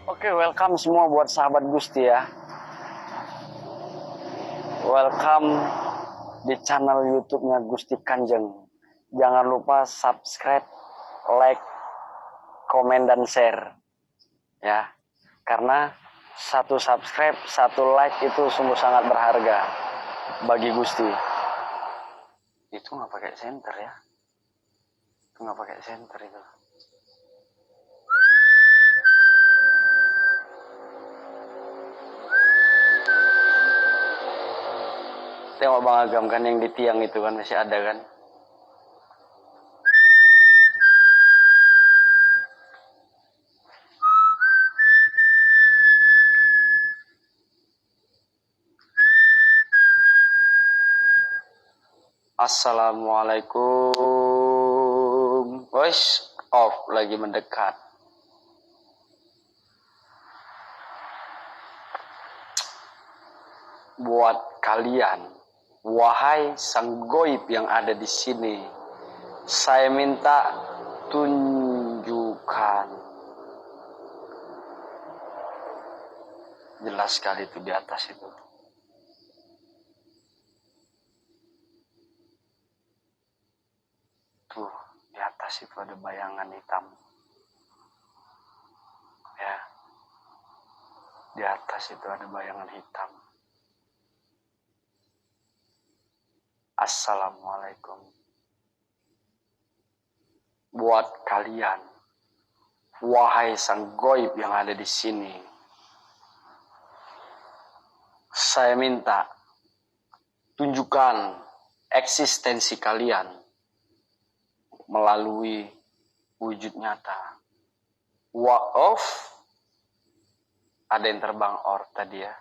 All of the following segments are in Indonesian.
Oke, welcome semua buat sahabat Gusti ya. Welcome di channel YouTube-nya Gusti Kanjeng. Jangan lupa subscribe, like, komen, dan share. Ya, karena satu subscribe, satu like itu sungguh sangat berharga bagi Gusti. Itu nggak pakai senter ya. Itu nggak pakai senter itu. Tengok Bang Agam kan yang di tiang itu kan masih ada kan. Assalamualaikum. Voice off lagi mendekat. Buat kalian, wahai sang goib yang ada di sini, saya minta tunjukkan. Jelas sekali itu di atas itu. Tuh, di atas itu ada bayangan hitam. Ya. Di atas itu ada bayangan hitam. Assalamualaikum. Buat kalian, wahai sang goib yang ada di sini, saya minta tunjukkan eksistensi kalian melalui wujud nyata. Wa'of, ada yang terbang or tadi ya.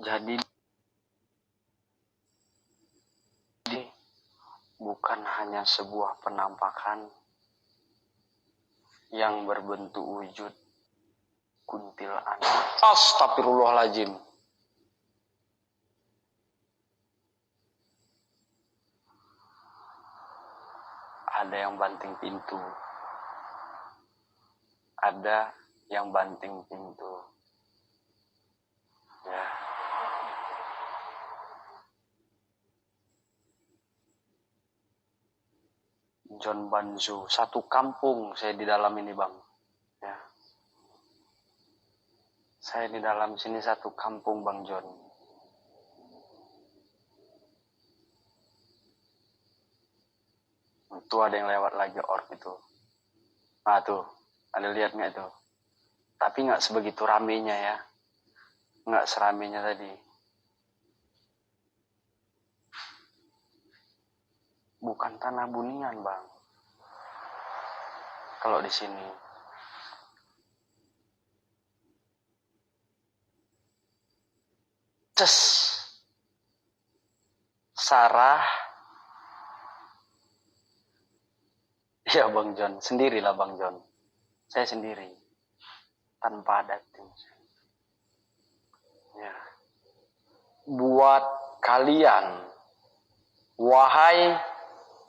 Jadi bukan hanya sebuah penampakan yang berbentuk wujud kuntilanak. Astagfirullahaladzim. Ada yang banting pintu. Ada yang banting pintu. Ya. John Banzu, satu kampung saya di dalam ini bang. Ya. Saya di dalam sini satu kampung Bang John. Itu ada yang lewat lagi orb itu. Nah tuh, ada lihat nggak itu? Tapi nggak sebegitu ramenya ya. Nggak seramenya tadi. Bukan tanah bunian bang. Kalau di sini. Ces. Sarah. Ya Bang John, sendirilah Bang John. Saya sendiri. Tanpa ada tim. Ya. Buat kalian, wahai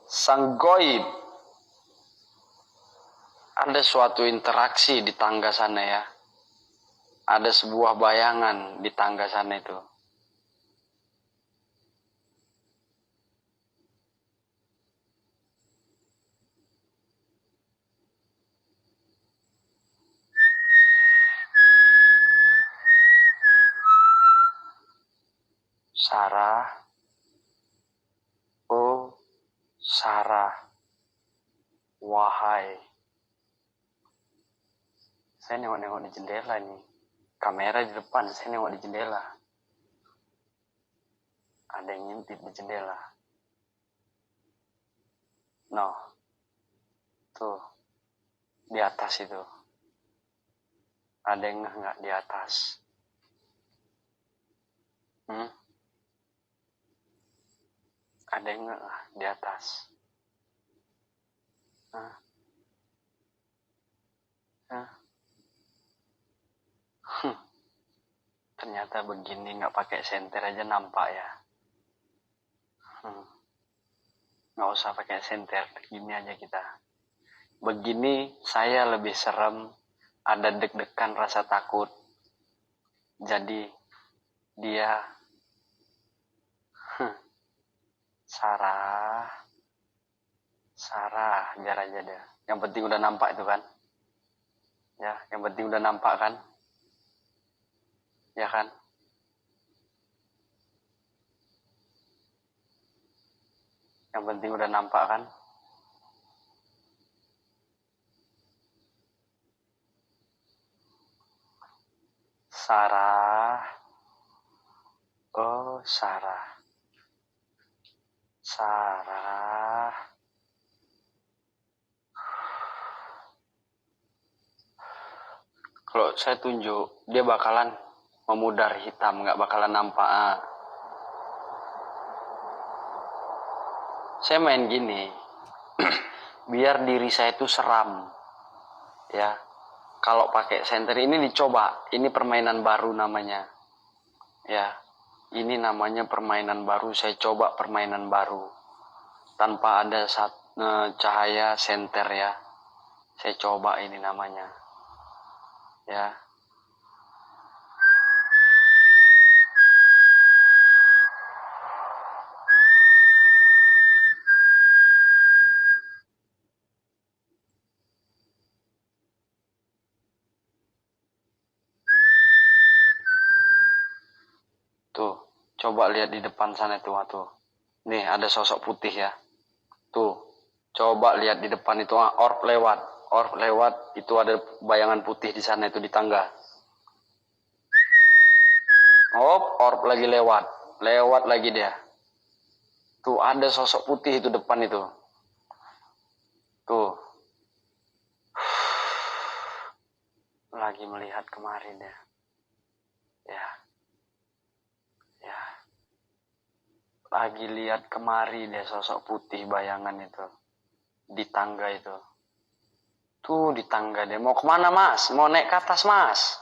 sang goib, ada suatu interaksi di tangga sana ya. Ada sebuah bayangan di tangga sana itu. Sarah. Oh, Sarah. Wahai. Saya nengok-nengok di jendela nih. Kamera di depan, saya nengok di jendela. Ada yang ngintip di jendela. No. Tuh. Di atas itu. Ada yang nggak di atas? Ada yang di atas. Hah? Hah? Ternyata begini, nggak pakai senter aja nampak ya. Nggak usah pakai senter, gini aja kita. Begini saya lebih serem, ada deg-degan rasa takut. Jadi dia Sarah, biar aja deh. Yang penting udah nampak itu kan. Ya, yang penting udah nampak kan. Ya kan. Yang penting udah nampak kan. Sarah. Oh, Sarah. Sarah. Kalau saya tunjuk, dia bakalan memudar hitam, nggak bakalan nampak. Saya main gini, biar diri saya itu seram. Ya, kalau pakai senter ini dicoba, ini permainan baru namanya. Ya, ini namanya permainan baru. Saya coba permainan baru tanpa ada cahaya senter ya. Saya coba ini namanya. Ya. Tuh, coba lihat di depan sana tuh. Nih, ada sosok putih ya. Tuh, coba lihat di depan itu orb lewat. Orb lewat, itu ada bayangan putih di sana itu di tangga. Orb lagi lewat. Lewat lagi dia. Tuh, ada sosok putih itu depan itu. Tuh. Lagi melihat kemarin dia. Ya. Ya. Lagi lihat kemari dia sosok putih bayangan itu. Di tangga itu. Tuh di tangga dia. Mau kemana mas? Mau naik ke atas mas?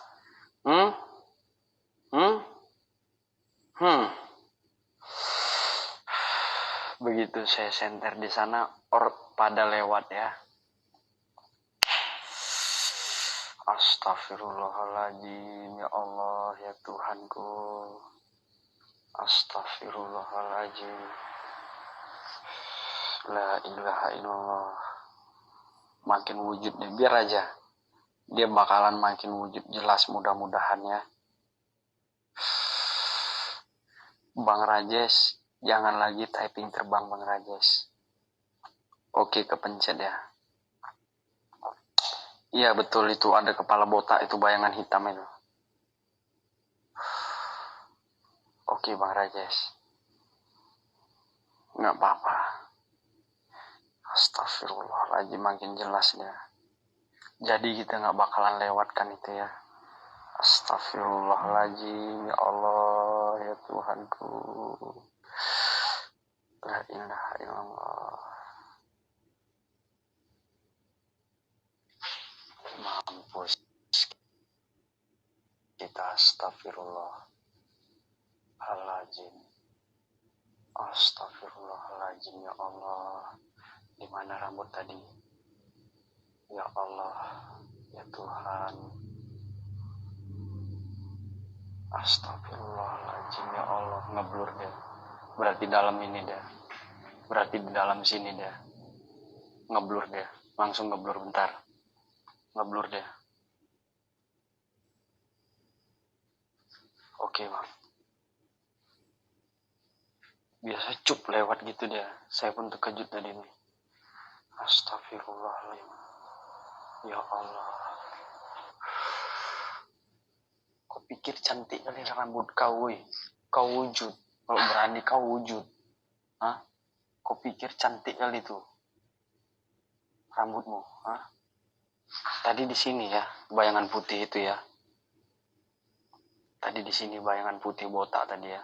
Begitu saya senter di sana, pada lewat ya. Astagfirullahaladzim, ya Allah, ya Tuhanku. Astagfirullahaladzim. La ilaha illallah. Makin wujud deh, biar aja. Dia bakalan makin wujud jelas mudah-mudahan ya. Bang Rajes, jangan lagi typing terbang Bang Rajes. Oke, kepencet ya. Iya betul, itu ada kepala botak, itu bayangan hitam itu. Oke Bang Rajes. Nggak apa-apa. Astagfirullahaladzim, makin jelas dia. Jadi kita nggak bakalan lewatkan itu ya. Astagfirullahaladzim, ya Allah, ya Tuhanku. La ilaha illallah. Mampus kita, astagfirullahaladzim. Astagfirullahaladzim, ya Allah. Di mana rambut tadi? Ya Allah, ya Tuhan. Astagfirullahaladzim, ya Allah. Ngeblur dia. Berarti dalam ini dia. Berarti di dalam sini dia. Ngeblur dia. Langsung ngeblur bentar. Ngeblur dia. Oke bang. Biasa cup lewat gitu dia. Saya pun terkejut tadi nih. Astagfirullahaladzim. Ya Allah. Kau pikir cantik kali rambut kau, woi. Kau wujud. Kalau berani kau wujud. Hah? Kau pikir cantik kali tuh rambutmu, hah? Tadi di sini ya, bayangan putih itu ya. Tadi di sini bayangan putih botak tadi ya.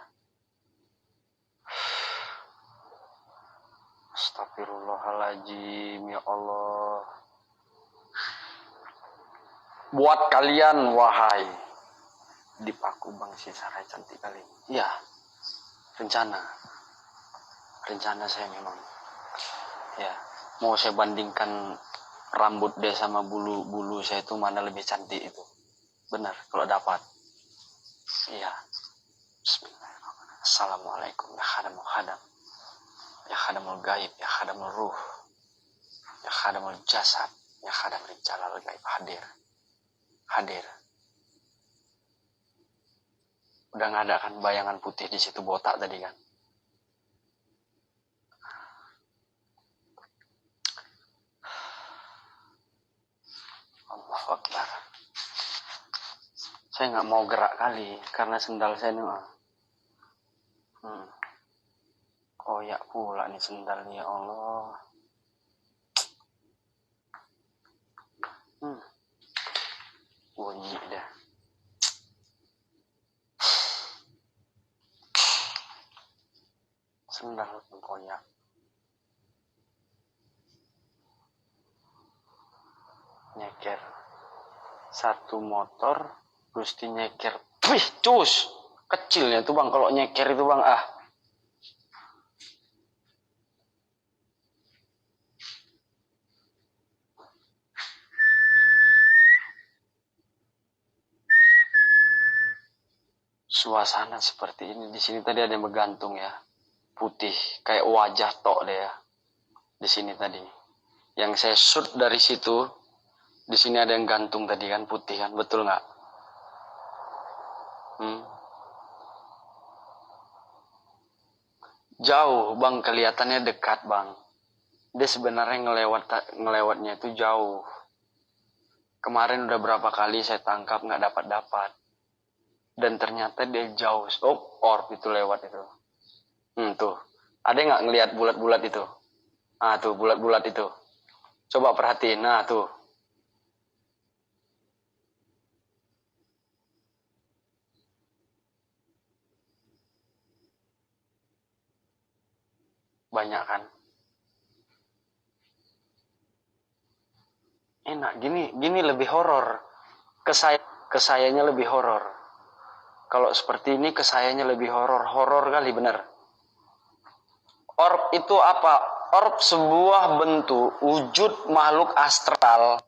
Astagfirullahaladzim, ya Allah. Buat kalian, wahai dipaku Bang si Sarai cantik kali. Iya, rencana saya memang. Ya, mau saya bandingkan rambut dia sama bulu saya itu mana lebih cantik itu. Benar, kalau dapat. Iya. Bismillahirrahmanirrahim. Assalamualaikum ya khadamul khadam. Ya khadamul gaib, ya khadamul ruh. Ya khadamul jasad, ya khadamul jalal gaib hadir. Hadir. Udah nggak ada kan bayangan putih di situ botak tadi kan. Allahu Akbar. Saya nggak mau gerak kali karena sendal saya ini koyak pula nih sendalnya, ya Allah. Bunyi dah. Sendal pun koyak. Nyeker. Satu motor Gusti nyeker. Wih, cus. Kecilnya tuh Bang kalau nyeker itu Bang Suasana seperti ini di sini tadi ada yang bergantung ya. Putih kayak wajah tok deh ya. Di sini tadi. Yang saya shoot dari situ, di sini ada yang gantung tadi kan putih kan, betul nggak? Jauh Bang, kelihatannya dekat Bang. Dia sebenarnya ngelewatnya itu jauh. Kemarin udah berapa kali saya tangkap nggak dapat. Dan ternyata dia jauh. Oh, orb itu lewat itu. Tuh. Ada nggak ngelihat bulat-bulat itu? Tuh bulat-bulat itu. Coba perhatiin. Nah, tuh. Banyak kan? Enak. Gini lebih horor. Kesayanya lebih horor. Kalau seperti ini kesayanya lebih horor. Horor kali bener. Orb itu apa? Orb sebuah bentuk wujud makhluk astral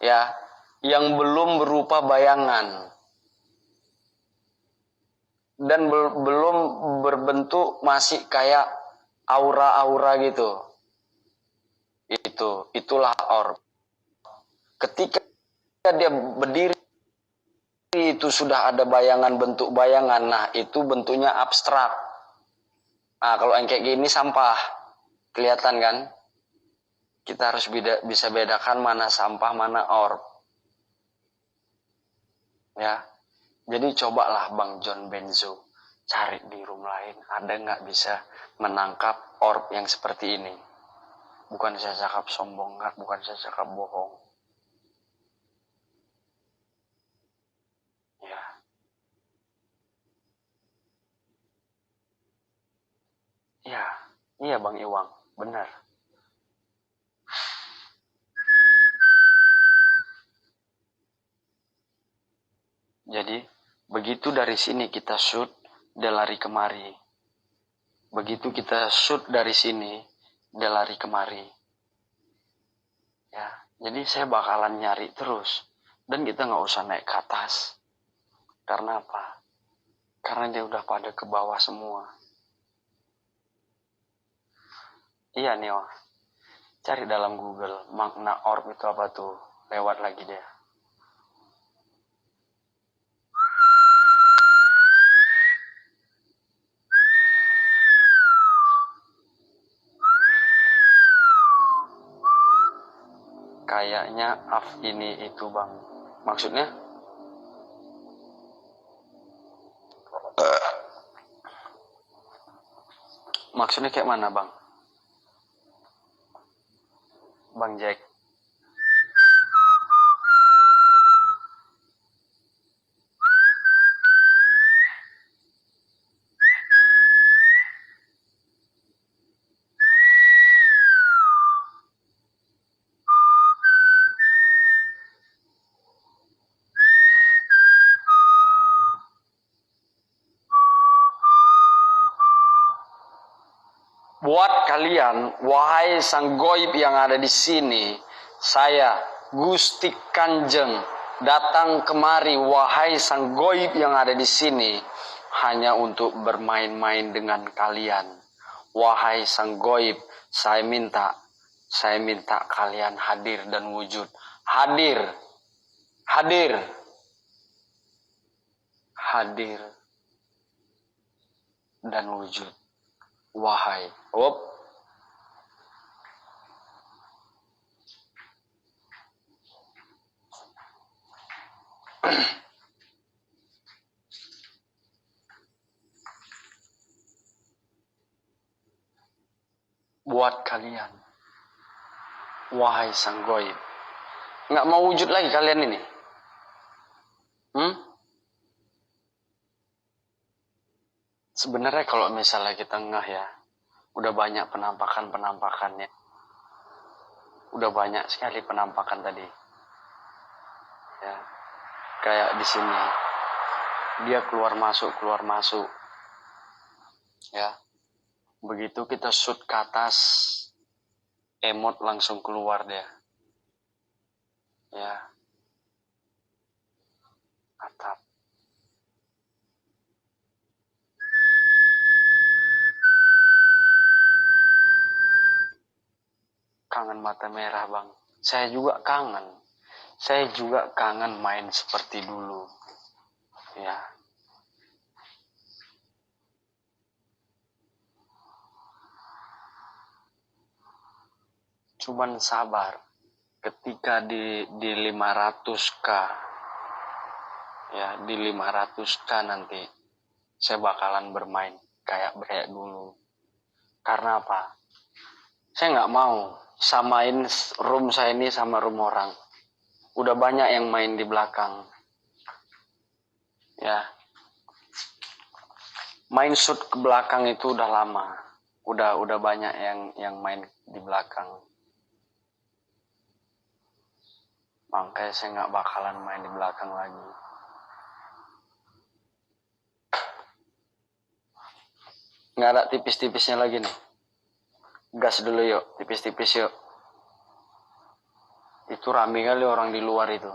ya yang belum berupa bayangan dan belum berbentuk, masih kayak aura-aura gitu. Itulah orb. Ketika dia berdiri itu sudah ada bayangan, bentuk bayangan. Nah, itu bentuknya abstrak. Nah, kalau yang kayak gini sampah. Kelihatan kan? Kita harus bisa bedakan mana sampah, mana orb. Ya. Jadi cobalah Bang John Benzo cari di room lain. Ada nggak bisa menangkap orb yang seperti ini? Bukan saya cakap sombong, bukan saya cakap bohong. Ya. Ya. Iya Bang Iwang. Benar. Jadi, begitu dari sini kita shoot, dia lari kemari. Begitu kita shoot dari sini, dia lari kemari. Ya, jadi saya bakalan nyari terus. Dan kita nggak usah naik ke atas. Karena apa? Karena dia udah pada ke bawah semua. Iya nih, cari dalam Google, makna orb itu apa tuh? Lewat lagi dia. Kayaknya ini itu Bang. Maksudnya? Maksudnya kayak mana Bang? Bang Jack. Buat kalian, wahai sang goib yang ada di sini, saya Gusti Kanjeng datang kemari, wahai sang goib yang ada di sini, hanya untuk bermain-main dengan kalian. Wahai sang goib, saya minta kalian hadir dan wujud. Hadir dan wujud. Wahai, buat kalian, wahai sang goib, nggak mau wujud lagi kalian ini? Sebenarnya kalau misalnya kita ngeh ya, udah banyak penampakannya. Udah banyak sekali penampakan tadi. Ya. Kayak di sini. Dia keluar masuk. Ya. Begitu kita shoot ke atas, emot langsung keluar dia. Ya. Atap. Kangen mata merah, Bang. Saya juga kangen main seperti dulu. Ya. Cuman sabar. Ketika di 500k, ya, di 500k nanti saya bakalan bermain kayak dulu. Karena apa? Saya nggak mau samain room saya ini sama room orang. Udah banyak yang main di belakang. Ya. Main shoot ke belakang itu udah lama. Udah banyak yang main di belakang. Makanya saya nggak bakalan main di belakang lagi. Nggak ada tipis-tipisnya lagi nih. Gas dulu yuk, tipis-tipis yuk. Itu rame kali orang di luar itu.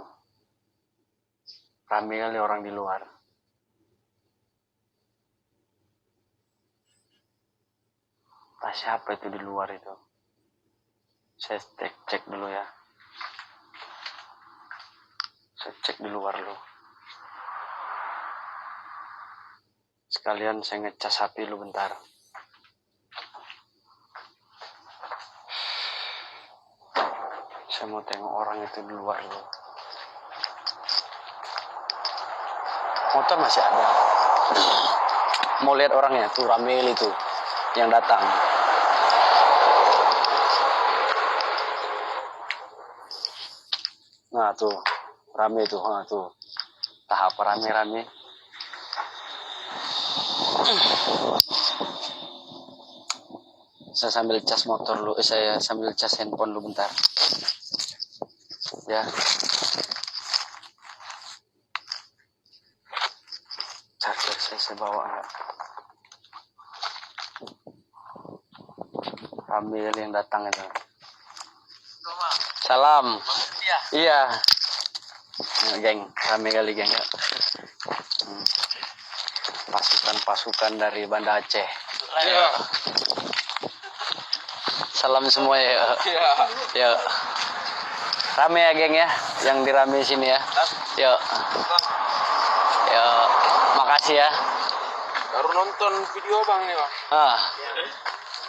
Rame kali orang di luar. Entah siapa itu di luar itu. Saya cek dulu ya. Saya cek di luar dulu. Sekalian saya ngecas HP lu bentar. Saya mau tengok orang itu di luar dulu. Motor masih ada. Mau lihat orangnya tuh, Ramil itu yang datang. Nah tuh, rame tuh, tuh. Tahap rame-rame. Saya sambil cas motor dulu, saya sambil cas handphone dulu bentar. Ya. Charger saya bawa enggak? Ambil yang datang itu. Salam. Iya. Nah, geng, rame kali geng ya. Pasukan dari Banda Aceh. Ya. Salam semua ya. Ya. Rame ya geng ya, yang dirame sini ya. Yuk. Yuk. Makasih ya. Baru nonton video bang nih bang.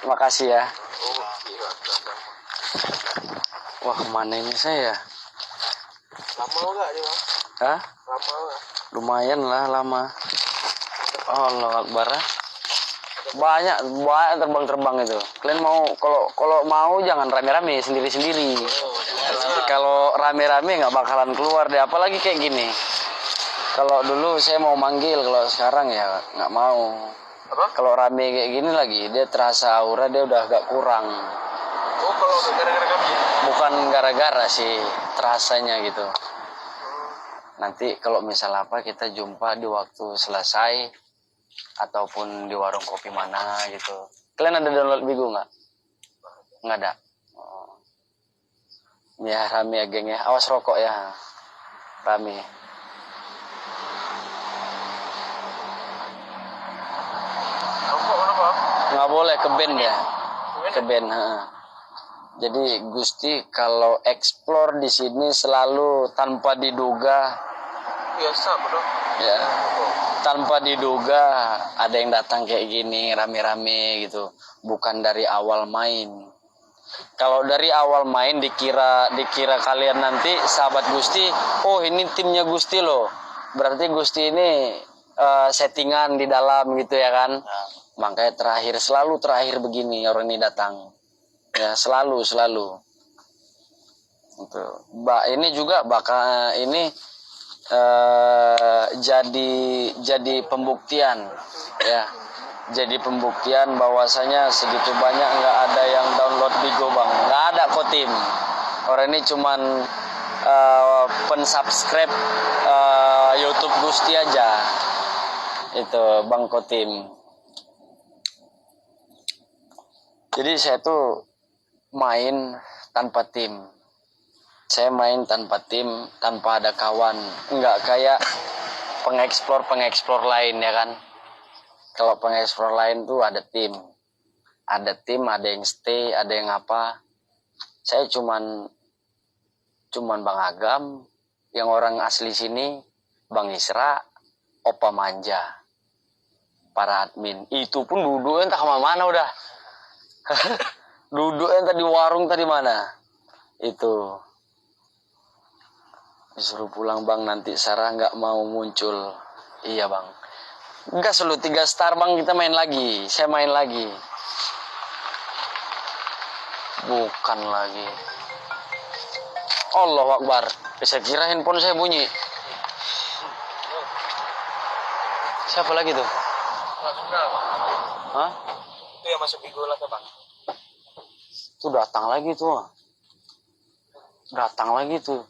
Makasih ya. Wah, mana ini saya? Lama enggak nih bang? Lama enggak? Lumayan lah lama. Allah Akbar. Banyak terbang itu. Kalian mau kalau mau jangan rame-rame, sendiri-sendiri. Kalau rame-rame nggak bakalan keluar deh, apalagi kayak gini. Kalau dulu saya mau manggil, kalau sekarang ya nggak mau. Kalau rame kayak gini lagi, dia terasa aura dia udah agak kurang. Oh, kalau gara-gara kami? Bukan gara-gara sih, terasanya gitu. Nanti kalau misal apa kita jumpa di waktu selesai ataupun di warung kopi mana gitu. Kalian ada download Bigo nggak? Nggak ada. Oh. Ya rame ya geng ya. Awas rokok ya. Rame. Rokok kenapa? Nggak boleh ke band ya. Ke band. Jadi Gusti kalau explore di sini selalu tanpa diduga. Biasa bro. Ya. Tanpa diduga ada yang datang kayak gini rame-rame gitu, bukan dari awal main. Kalau dari awal main dikira kalian nanti sahabat Gusti, oh ini timnya Gusti loh, berarti Gusti ini settingan di dalam gitu ya kan. Makanya selalu terakhir begini orang ini datang ya, selalu itu. Ini juga bakal ini jadi pembuktian ya, jadi pembuktian bahwasanya segitu banyak nggak ada yang download Bigo bang, nggak ada Kotim. Orang ini cuman pensubscribe YouTube Gusti aja itu Bang Kotim. Jadi saya tuh main tanpa tim. Saya main tanpa tim, tanpa ada kawan. Nggak kayak pengeksplor lain ya kan. Kalau pengeksplor lain tuh ada tim. Ada tim, ada yang stay, ada yang apa. Saya cuman Bang Agam, yang orang asli sini, Bang Isra, Opa Manja. Para admin. Itu pun duduknya entah kemana udah. Duduknya entah di warung tadi mana. Itu. Disuruh pulang bang, nanti Sarah nggak mau muncul. Iya bang. Gas lu 3 star bang, kita main lagi. Saya main lagi. Bukan lagi. Allahu Akbar. Bisa kira handphone saya bunyi. Siapa lagi tuh? Hah? Itu yang masuk Bigo lah bang. Tuh datang lagi tuh. Datang lagi tuh.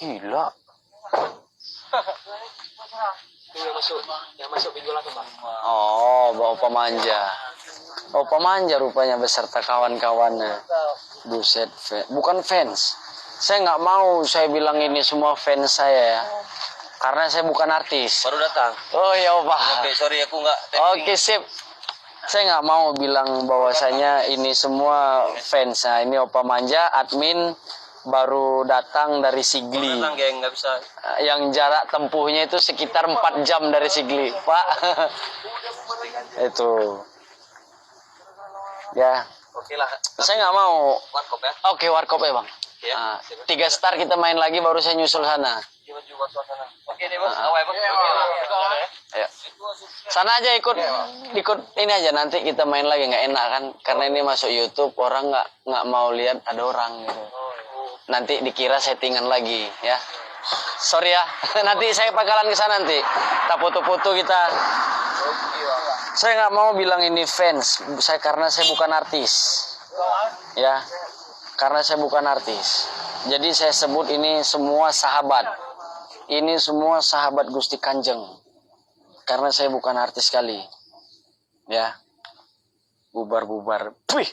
Gila. Itu yang masuk Bigo lah bang. Oh, Opa Manja. Opa Manja rupanya beserta kawan-kawannya. Buset, bukan fans. Saya nggak mau saya bilang ini semua fans saya ya. Karena saya bukan artis. Baru datang. Oh ya Opa. Oke, sorry aku nggak. Oke sip. Saya nggak mau bilang bahwasanya ini semua fans. Nah, ini Opa Manja, admin baru datang dari Sigli. Datang geng, nggak bisa. Yang jarak tempuhnya itu sekitar 4 jam dari Sigli, Pak. Itu. Ya. Oke lah. Saya nggak mau. Warkop ya. Oke, warkop ya bang. Ya. 3 star kita main lagi baru saya nyusul sana. Oke deh bos. Awal bos. Ayo. Sana aja ikut ini aja, nanti kita main lagi, nggak enak kan? Karena ini masuk YouTube, orang nggak mau lihat ada orang gitu. Nanti dikira settingan lagi ya. Sorry ya. Nanti saya bakalan ke sana nanti. Kita foto-foto kita. Saya nggak mau bilang ini fans, karena saya bukan artis. Ya. Karena saya bukan artis. Jadi saya sebut ini semua sahabat. Ini semua sahabat Gusti Kanjeng. Karena saya bukan artis sekali. Ya. Bubar-bubar. Wih.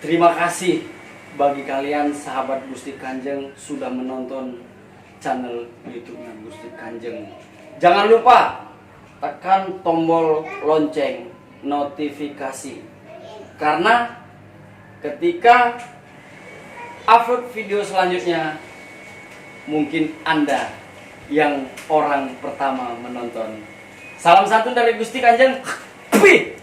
Terima kasih bagi kalian sahabat Gusti Kanjeng sudah menonton channel YouTube-nya Gusti Kanjeng. Jangan lupa tekan tombol lonceng notifikasi. Karena ketika upload video selanjutnya mungkin Anda yang orang pertama menonton. Salam santun dari Gusti Kanjeng. Wih.